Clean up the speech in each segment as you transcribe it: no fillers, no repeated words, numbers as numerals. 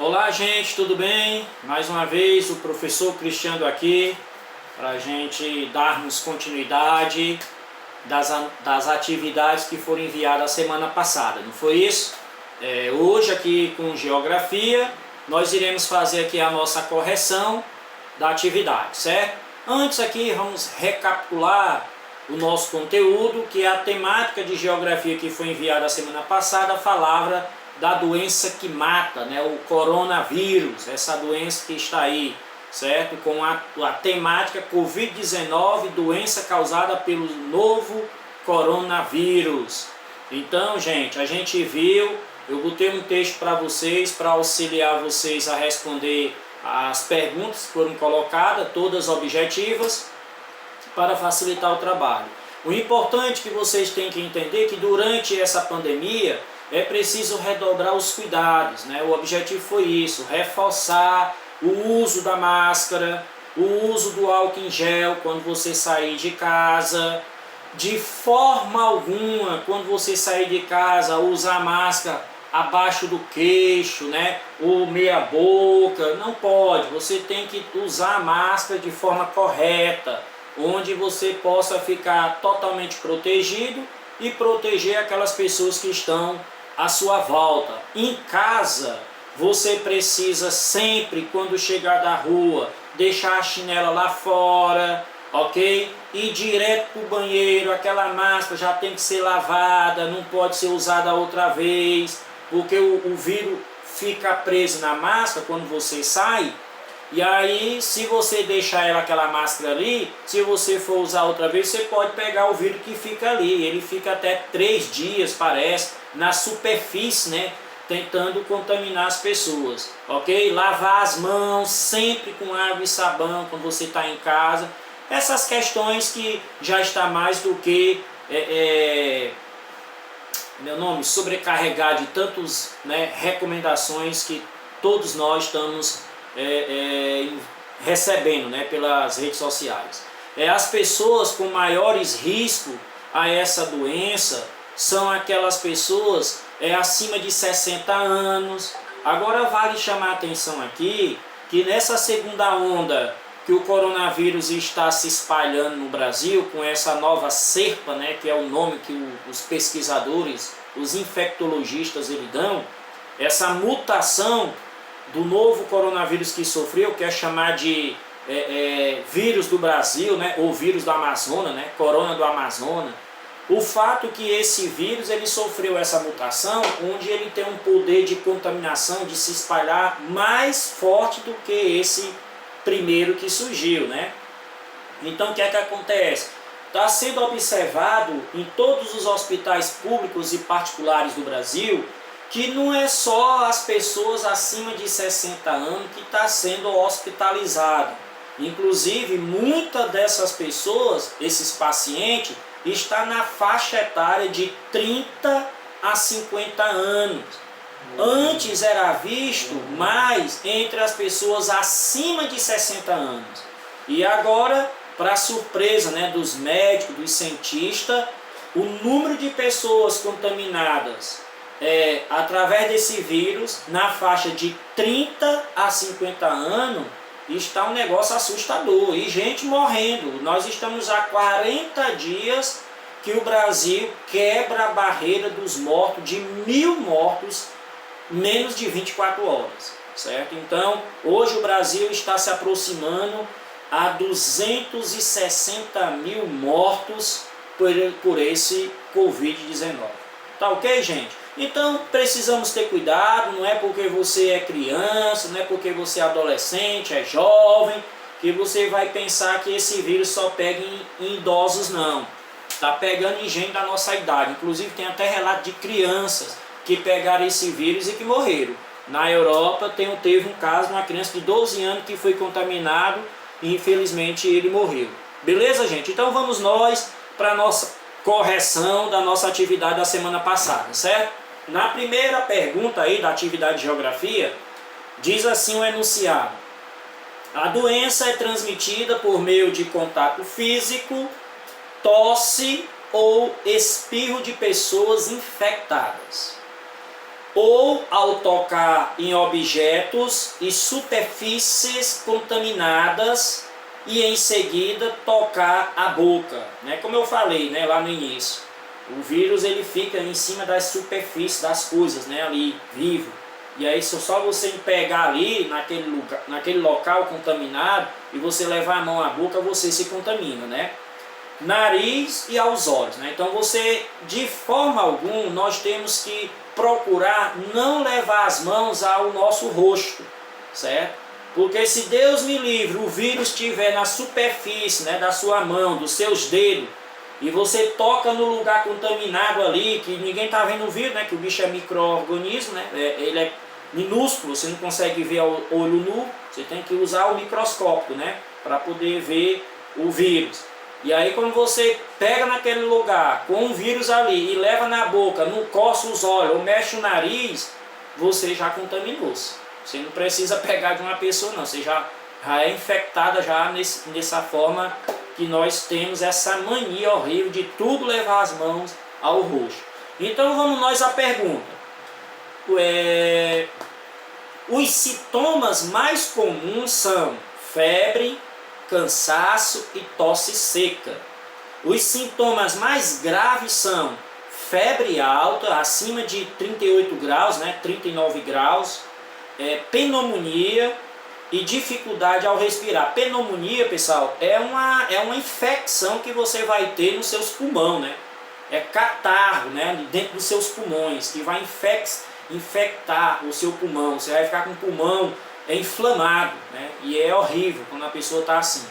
Olá, gente, tudo bem? Mais uma vez o professor Cristiano aqui para a gente darmos continuidade das atividades que foram enviadas a semana passada, não foi isso? Hoje aqui com Geografia nós iremos fazer aqui a nossa correção da atividade, certo? Antes aqui vamos recapitular o nosso conteúdo, que é a temática de Geografia que foi enviada a semana passada, falava da doença que mata, né, o coronavírus, essa doença que está aí, certo? Com a temática Covid-19, doença causada pelo novo coronavírus. Então, gente, a gente viu, eu botei um texto para vocês, para auxiliar vocês a responder as perguntas que foram colocadas, todas objetivas, para facilitar o trabalho. O importante que vocês têm que entender é que durante essa pandemia, é preciso redobrar os cuidados, né? O objetivo foi isso, reforçar o uso da máscara, o uso do álcool em gel quando você sair de casa. De forma alguma, quando você sair de casa, usar máscara abaixo do queixo, né? Ou meia boca, não pode. Você tem que usar a máscara de forma correta, onde você possa ficar totalmente protegido e proteger aquelas pessoas que estão à sua volta. Em casa, você precisa sempre, quando chegar da rua, deixar a chinela lá fora, ok? Ir direto para o banheiro, aquela máscara já tem que ser lavada, não pode ser usada outra vez, porque o vírus fica preso na máscara quando você sai. E aí, se você deixar aquela máscara ali, se você for usar outra vez, você pode pegar o vírus que fica ali. Ele fica até 3 dias, parece, na superfície, né? Tentando contaminar as pessoas, ok? Lavar as mãos sempre com água e sabão quando você está em casa. Essas questões que já está mais do que sobrecarregar de tantas, né, recomendações que todos nós estamos recebendo, né, pelas redes sociais. As pessoas com maiores riscos a essa doença são aquelas pessoas acima de 60 anos. Agora vale chamar a atenção aqui que nessa segunda onda que o coronavírus está se espalhando no Brasil, com essa nova cepa, né, que é o nome que os pesquisadores, os infectologistas, eles dão, essa mutação do novo coronavírus que sofreu, que é chamar de vírus do Brasil, né, ou vírus do Amazonas, né, corona do Amazonas. O fato que esse vírus ele sofreu essa mutação, onde ele tem um poder de contaminação, de se espalhar mais forte do que esse primeiro que surgiu, né? Então o que é que acontece? Está sendo observado em todos os hospitais públicos e particulares do Brasil que não é só as pessoas acima de 60 anos que está sendo hospitalizado. Inclusive, muitas dessas pessoas, esses pacientes, está na faixa etária de 30 a 50 anos. Antes era visto mais entre as pessoas acima de 60 anos. E agora, para surpresa, né, dos médicos, dos cientistas, o número de pessoas contaminadas através desse vírus, na faixa de 30 a 50 anos, está um negócio assustador. E gente morrendo. Nós estamos há 40 dias que o Brasil quebra a barreira dos mortos, de 1.000 mortos, menos de 24 horas. Certo? Então, hoje o Brasil está se aproximando a 260.000 mortos por esse Covid-19. Tá ok, gente? Então precisamos ter cuidado, não é porque você é criança, não é porque você é adolescente, é jovem, que você vai pensar que esse vírus só pega em idosos, não. Está pegando em gente da nossa idade, inclusive tem até relato de crianças que pegaram esse vírus e que morreram. Na Europa teve um caso de uma criança de 12 anos que foi contaminado e infelizmente ele morreu. Beleza, gente? Então vamos nós para a nossa correção da nossa atividade da semana passada, certo? Na primeira pergunta aí da atividade de geografia, diz assim o enunciado: a doença é transmitida por meio de contato físico, tosse ou espirro de pessoas infectadas. ou ao tocar em objetos e superfícies contaminadas e em seguida tocar a boca, né? Como eu falei, né, lá no início, o vírus ele fica em cima das superfícies das coisas, né, ali vivo. E aí só você pegar ali naquele local contaminado e você levar a mão à boca, você se contamina, né? Nariz e aos olhos, né? Então você, de forma alguma, nós temos que procurar não levar as mãos ao nosso rosto, certo? Porque se Deus me livre, o vírus estiver na superfície, né, da sua mão, dos seus dedos, e você toca no lugar contaminado ali, que ninguém está vendo o vírus, né, que o bicho é micro-organismo, né, ele é minúsculo, você não consegue ver ao olho nu, você tem que usar o microscópio, né, para poder ver o vírus. E aí quando você pega naquele lugar com o vírus ali e leva na boca, não coça os olhos ou mexe o nariz, você já contaminou-se. Você não precisa pegar de uma pessoa não, você já é infectada já nessa forma que nós temos essa mania horrível de tudo levar as mãos ao rosto. Então vamos nós à pergunta. Os sintomas mais comuns são febre, cansaço e tosse seca. Os sintomas mais graves são febre alta, acima de 38 graus, né, 39 graus, pneumonia e dificuldade ao respirar. Pneumonia, pessoal, é uma infecção que você vai ter nos seus pulmões, né? É catarro, né, dentro dos seus pulmões, que vai infectar o seu pulmão. Você vai ficar com o pulmão inflamado, né? E é horrível quando a pessoa está assim.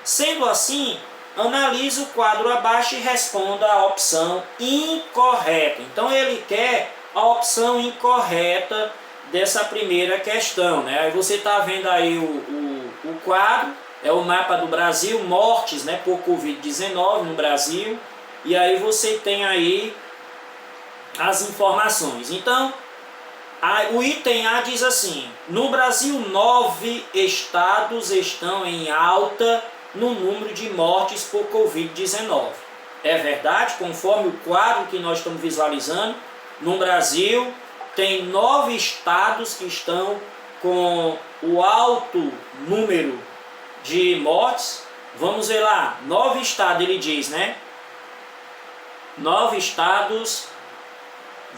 Sendo assim, analise o quadro abaixo e responda a opção incorreta. Então ele quer a opção incorreta dessa primeira questão, né? Aí você está vendo aí o quadro, é o mapa do Brasil, mortes, né, por Covid-19 no Brasil, e aí você tem aí as informações. Então, o item A diz assim: no Brasil 9 estados estão em alta no número de mortes por Covid-19. É verdade, conforme o quadro que nós estamos visualizando, no Brasil tem 9 estados que estão com o alto número de mortes. Vamos ver lá, 9 estados ele diz, né? 9 estados,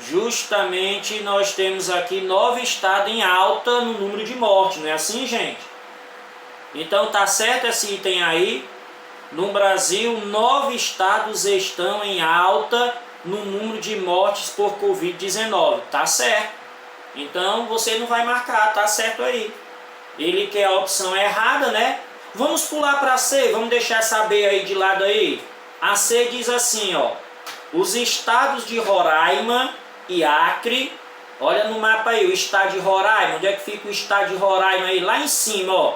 justamente nós temos aqui 9 estados em alta no número de mortes, não é assim, gente? Então tá certo esse item aí. No Brasil, 9 estados estão em alta no número de mortes por Covid-19. Tá certo. Então você não vai marcar, tá certo aí. Ele quer a opção errada, né? Vamos pular para C, vamos deixar essa B aí de lado aí. A C diz assim, ó: os estados de Roraima e Acre. Olha no mapa aí, o estado de Roraima. Onde é que fica o estado de Roraima aí? Lá em cima, ó.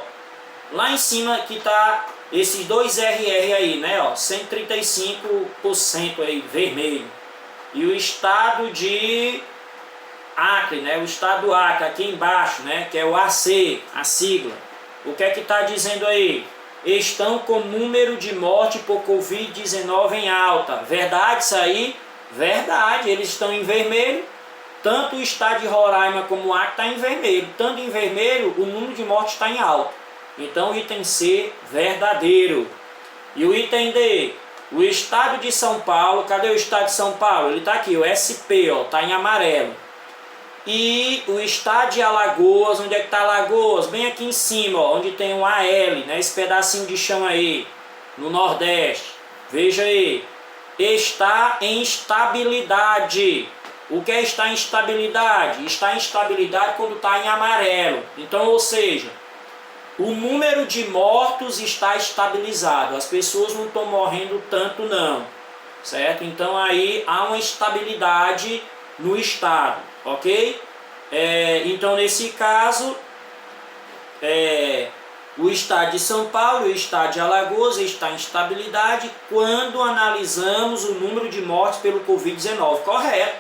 Lá em cima que tá esses dois RR aí, né, ó, 135% aí, vermelho. E o estado de Acre, né, o estado do Acre, aqui embaixo, né, que é o AC, a sigla. O que é que tá dizendo aí? Estão com número de morte por Covid-19 em alta. Verdade isso aí? Verdade, eles estão em vermelho. Tanto o estado de Roraima como o Acre está em vermelho. Tanto em vermelho, o número de mortes está em alta. Então o item C, verdadeiro. E o item D, o estado de São Paulo. Cadê o estado de São Paulo? Ele está aqui, o SP, ó, está em amarelo. E o estado de Alagoas, onde é que está Alagoas? Bem aqui em cima, ó, onde tem um AL, né, esse pedacinho de chão aí, no Nordeste. Veja aí, está em instabilidade. O que é estar em instabilidade? Está em instabilidade quando está em amarelo. Então, ou seja, o número de mortos está estabilizado. As pessoas não estão morrendo tanto não, certo? Então aí há uma estabilidade no estado, ok? Então nesse caso, o estado de São Paulo e o estado de Alagoas está em estabilidade quando analisamos o número de mortes pelo Covid-19. Correto,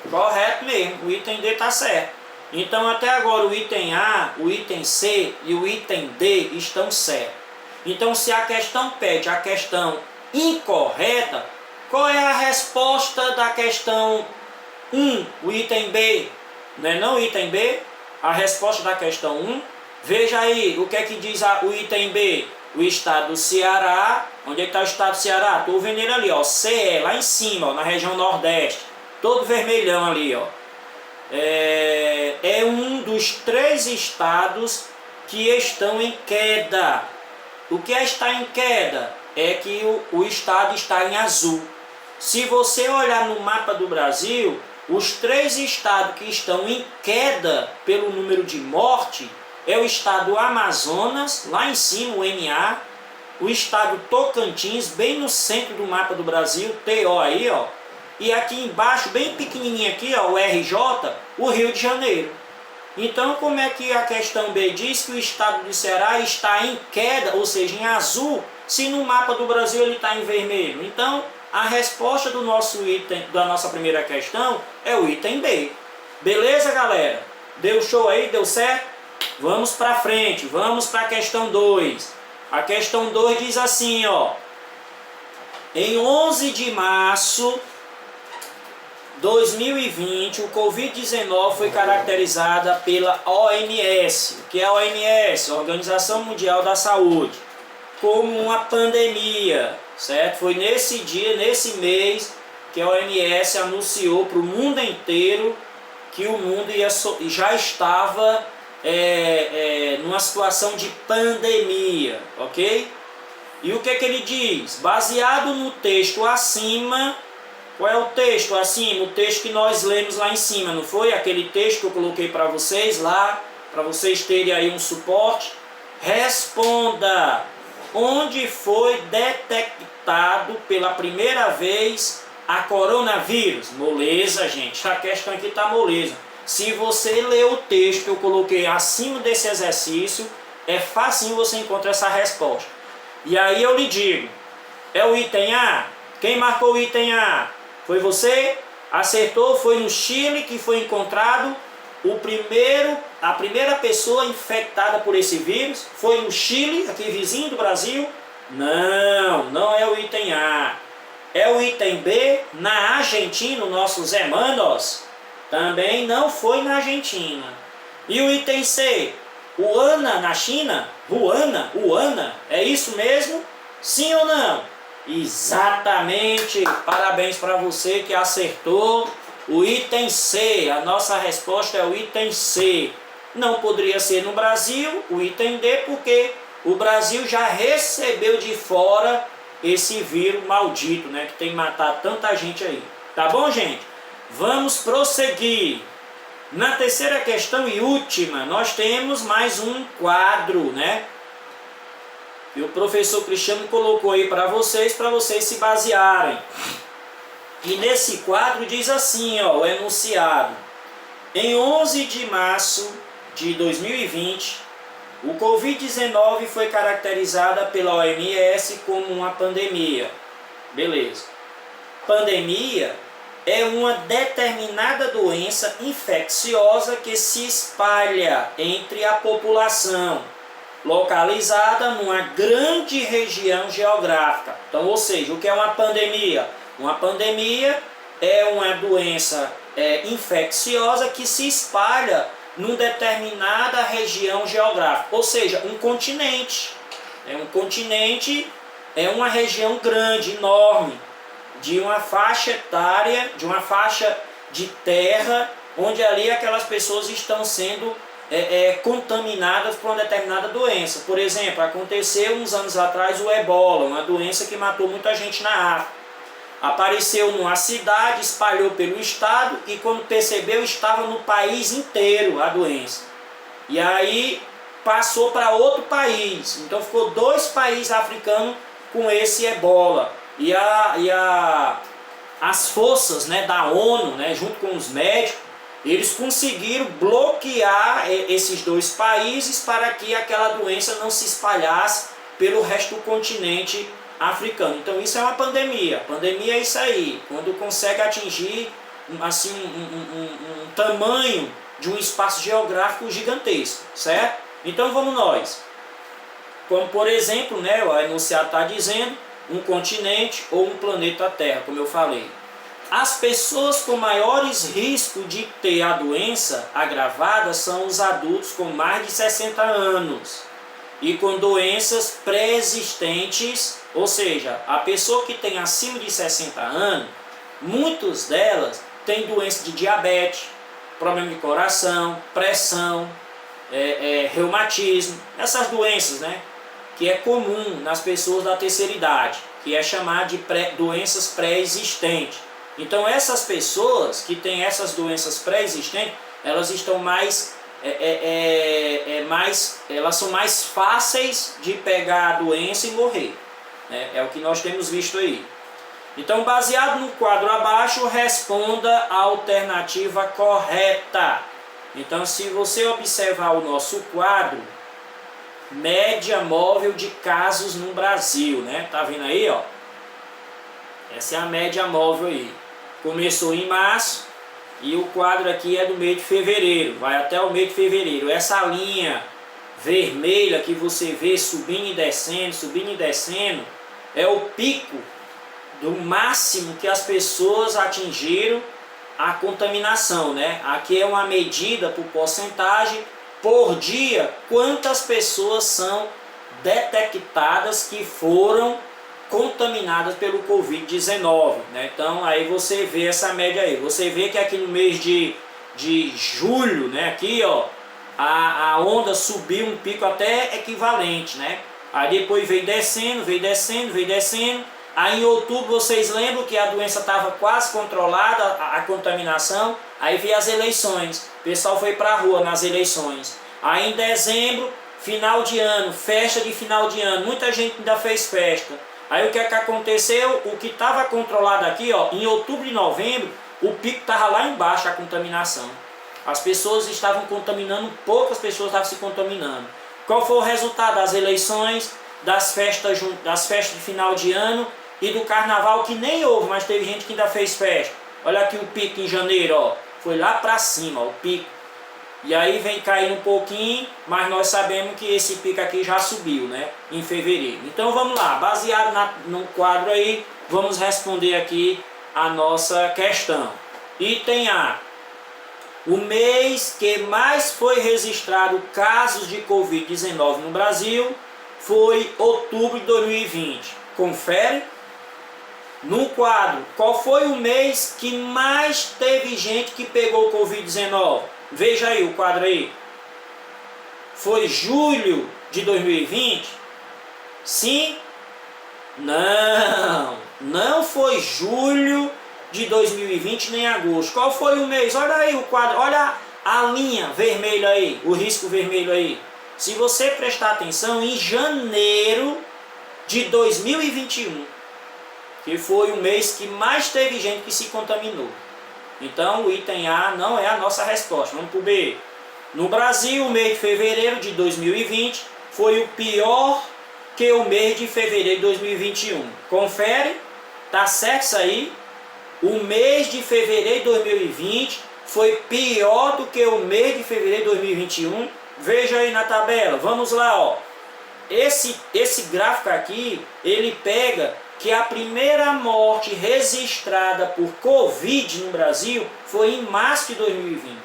correto mesmo, o item D está certo. Então até agora o item A, o item C e o item D estão certos. Então se a questão pede a questão incorreta, qual é a resposta da questão 1, o item B? né? Não item B, a resposta da questão 1. Veja aí o que é que diz o item B. O estado do Ceará. Onde é que está o estado do Ceará? Estou vendo ele ali, ó, CE, lá em cima, ó, na região Nordeste. Todo vermelhão ali, ó. É um dos 3 estados que estão em queda. O que é estar em queda? É que o estado está em azul. Se você olhar no mapa do Brasil, os 3 estados que estão em queda pelo número de morte é o estado do Amazonas, lá em cima, o MA, o estado Tocantins, bem no centro do mapa do Brasil, TO aí, ó, e aqui embaixo, bem pequenininho aqui, ó, o RJ, o Rio de Janeiro. Então, como é que a questão B diz que o estado do Ceará está em queda, ou seja, em azul, se no mapa do Brasil ele está em vermelho? Então, a resposta do nosso item, da nossa primeira questão, é o item B. Beleza, galera? Deu show aí? Deu certo? Vamos para frente, vamos para a questão 2. A questão 2 diz assim, ó. Em 11 de março de 2020, o Covid-19 foi caracterizada pela OMS. O que é a OMS? Organização Mundial da Saúde. Como uma pandemia, certo? Foi nesse dia, nesse mês, que a OMS anunciou para o mundo inteiro que o mundo já estava numa situação de pandemia, ok? E o que é que ele diz? Baseado no texto acima, qual é o texto acima? O texto que nós lemos lá em cima, não foi? Aquele texto que eu coloquei para vocês lá, para vocês terem aí um suporte. Responda, onde foi detectado pela primeira vez a coronavírus? Moleza, gente, a questão aqui está moleza. Se você ler o texto que eu coloquei acima desse exercício, é facinho você encontrar essa resposta. E aí eu lhe digo, é o item A? Quem marcou o item A? Foi você? Acertou, foi no Chile que foi encontrado a primeira pessoa infectada por esse vírus. Foi no Chile, aqui vizinho do Brasil? Não, não é o item A. É o item B, na Argentina, nossos hermanos. Também não foi na Argentina. E o item C? Wuhan, na China? Wuhan, é isso mesmo? Sim ou não? Exatamente! Parabéns para você que acertou o item C. A nossa resposta é o item C. Não poderia ser no Brasil, o item D, porque o Brasil já recebeu de fora esse vírus maldito, né? Que tem matado tanta gente aí. Tá bom, gente? Vamos prosseguir. Na terceira questão e última, nós temos mais um quadro, né? E o professor Cristiano colocou aí para vocês se basearem. E nesse quadro diz assim, ó, o enunciado. Em 11 de março de 2020, o Covid-19 foi caracterizada pela OMS como uma pandemia. Beleza. Pandemia é uma determinada doença infecciosa que se espalha entre a população, localizada numa grande região geográfica. Então, ou seja, o que é uma pandemia? Uma pandemia é uma doença infecciosa que se espalha numa determinada região geográfica, ou seja, um continente. Um continente é uma região grande, enorme, de uma faixa etária, de uma faixa de terra, onde ali aquelas pessoas estão sendo contaminadas por uma determinada doença. Por exemplo, aconteceu uns anos atrás o Ebola, uma doença que matou muita gente na África. Apareceu numa cidade, espalhou pelo estado e quando percebeu estava no país inteiro a doença. E aí passou para outro país, então ficou 2 países africanos com esse Ebola. As forças, né, da ONU, né, junto com os médicos, eles conseguiram bloquear esses 2 países para que aquela doença não se espalhasse pelo resto do continente africano. Então isso é uma pandemia. Pandemia é isso aí, quando consegue atingir assim, um tamanho de um espaço geográfico gigantesco, certo? Então vamos nós. Como por exemplo, né, o enunciado está dizendo, um continente ou um planeta Terra, como eu falei. As pessoas com maiores riscos de ter a doença agravada são os adultos com mais de 60 anos e com doenças pré-existentes, ou seja, a pessoa que tem acima de 60 anos, muitas delas têm doença de diabetes, problema de coração, pressão, reumatismo, essas doenças, né, que é comum nas pessoas da terceira idade, que é chamada de doenças pré-existentes. Então essas pessoas que têm essas doenças pré-existentes, elas estão elas são mais fáceis de pegar a doença e morrer, né? É o que nós temos visto aí. Então, baseado no quadro abaixo, responda a alternativa correta. Então, se você observar o nosso quadro, média móvel de casos no Brasil, né? Tá vendo aí, ó? Essa é a média móvel aí. Começou em março e o quadro aqui é do mês de fevereiro, vai até o mês de fevereiro. Essa linha vermelha que você vê subindo e descendo, é o pico do máximo que as pessoas atingiram a contaminação, né? Aqui é uma medida por porcentagem por dia, quantas pessoas são detectadas que foram contaminadas pelo Covid-19, né? Então aí você vê essa média aí, você vê que aqui no mês de julho, né? Aqui, ó, a onda subiu um pico até equivalente, né? Aí depois veio descendo, aí em outubro vocês lembram que a doença estava quase controlada, a contaminação, aí veio as eleições, o pessoal foi para a rua nas eleições. Aí em dezembro, final de ano, festa de final de ano, muita gente ainda fez festa. Aí o que é que aconteceu? O que estava controlado aqui, ó, em outubro e novembro, o pico estava lá embaixo, a contaminação. As pessoas estavam contaminando, poucas pessoas estavam se contaminando. Qual foi o resultado das eleições, das festas de final de ano e do carnaval, que nem houve, mas teve gente que ainda fez festa? Olha aqui o pico em janeiro, ó, foi lá para cima, ó, o pico. E aí vem caindo um pouquinho, mas nós sabemos que esse pico aqui já subiu, né, em fevereiro. Então vamos lá, baseado no quadro aí, vamos responder aqui a nossa questão. Item A. O mês que mais foi registrado casos de Covid-19 no Brasil foi outubro de 2020. Confere. No quadro, qual foi o mês que mais teve gente que pegou Covid-19? Veja aí o quadro aí. Foi julho de 2020? Sim? Não, não foi julho de 2020 nem agosto. Qual foi o mês? Olha aí o quadro, olha a linha vermelha aí, o risco vermelho aí. Se você prestar atenção, em janeiro de 2021, que foi o mês que mais teve gente que se contaminou. Então o item A não é a nossa resposta. Vamos para o B. No Brasil, o mês de fevereiro de 2020 foi o pior que o mês de fevereiro de 2021. Confere, tá certo isso aí? O mês de fevereiro de 2020 foi pior do que o mês de fevereiro de 2021. Veja aí na tabela, vamos lá, ó. Esse gráfico aqui, ele pega que a primeira morte registrada por Covid no Brasil foi em março de 2020.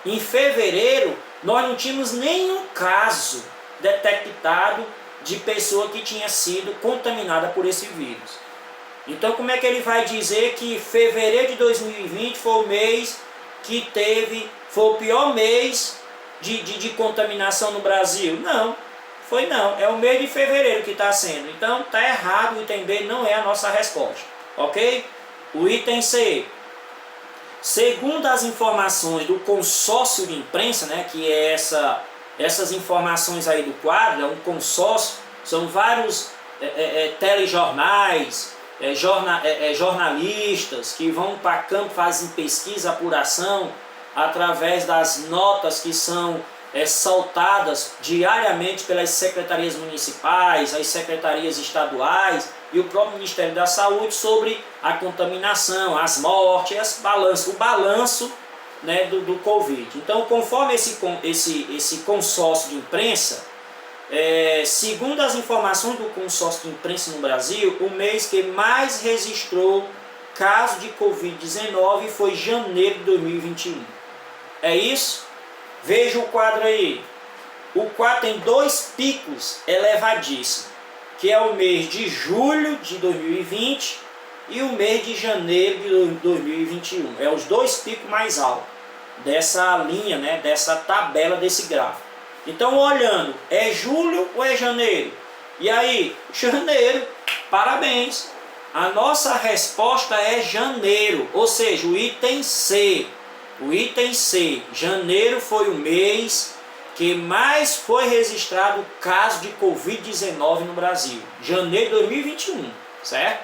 Em fevereiro, nós não tínhamos nenhum caso detectado de pessoa que tinha sido contaminada por esse vírus. Então, como é que ele vai dizer que fevereiro de 2020 foi o mês que foi o pior mês de contaminação no Brasil? Não. Foi não, é o mês de fevereiro que está sendo. Então está errado, o item B não é a nossa resposta. Ok? O item C. Segundo as informações do consórcio de imprensa, né, que é essas informações aí do quadro, é um consórcio, são vários telejornais, jornalistas que vão para campo, fazem pesquisa, apuração, através das notas que são soltadas diariamente pelas secretarias municipais, as secretarias estaduais e o próprio Ministério da Saúde sobre a contaminação, as mortes, o balanço, né, do Covid. Então, conforme esse consórcio de imprensa, segundo as informações do consórcio de imprensa no Brasil, o mês que mais registrou caso de Covid-19 foi janeiro de 2021. É isso? Veja o quadro aí. O quadro tem dois picos elevadíssimos, que é o mês de julho de 2020 e o mês de janeiro de 2021. É os dois picos mais altos dessa linha, né, dessa tabela desse gráfico. Então, olhando, é julho ou é janeiro? E aí, janeiro, parabéns. A nossa resposta é janeiro, ou seja, o item C. O item C, janeiro foi o mês que mais foi registrado caso de Covid-19 no Brasil. Janeiro de 2021, certo?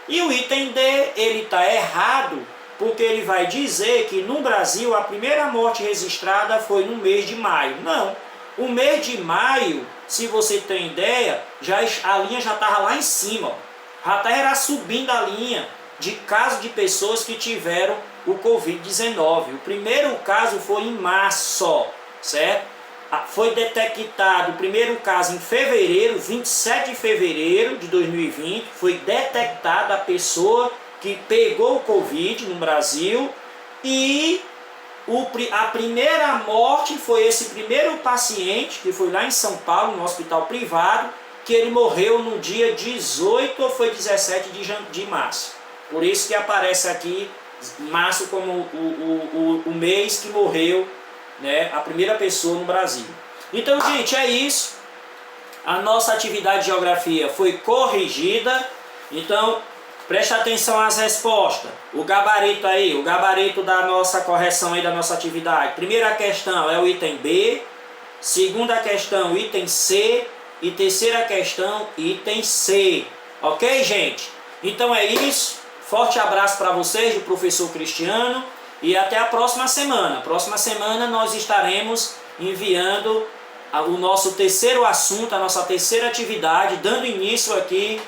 E o item D, ele está errado, porque ele vai dizer que no Brasil a primeira morte registrada foi no mês de maio. Não, o mês de maio, se você tem ideia, a linha já estava lá em cima, ó. Já era subindo a linha de casos de pessoas que tiveram o Covid-19. O primeiro caso foi em março, certo? Foi detectado o primeiro caso em fevereiro, 27 de fevereiro de 2020, foi detectada a pessoa que pegou o Covid no Brasil e a primeira morte foi esse primeiro paciente que foi lá em São Paulo, no hospital privado, que ele morreu no dia 18 ou foi 17 de março. Por isso que aparece aqui março como o mês que morreu, né, a primeira pessoa no Brasil. Então, gente, é isso. A nossa atividade de geografia foi corrigida. Então, preste atenção às respostas. O gabarito aí, o gabarito da nossa correção aí da nossa atividade. Primeira questão é o item B. Segunda questão, item C. E terceira questão, item C. Ok, gente? Então é isso. Forte abraço para vocês, do professor Cristiano. E até a próxima semana. Próxima semana nós estaremos enviando o nosso terceiro assunto, a nossa terceira atividade, dando início aqui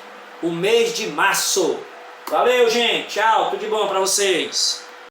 o mês de março. Valeu, gente. Tchau. Tudo de bom para vocês.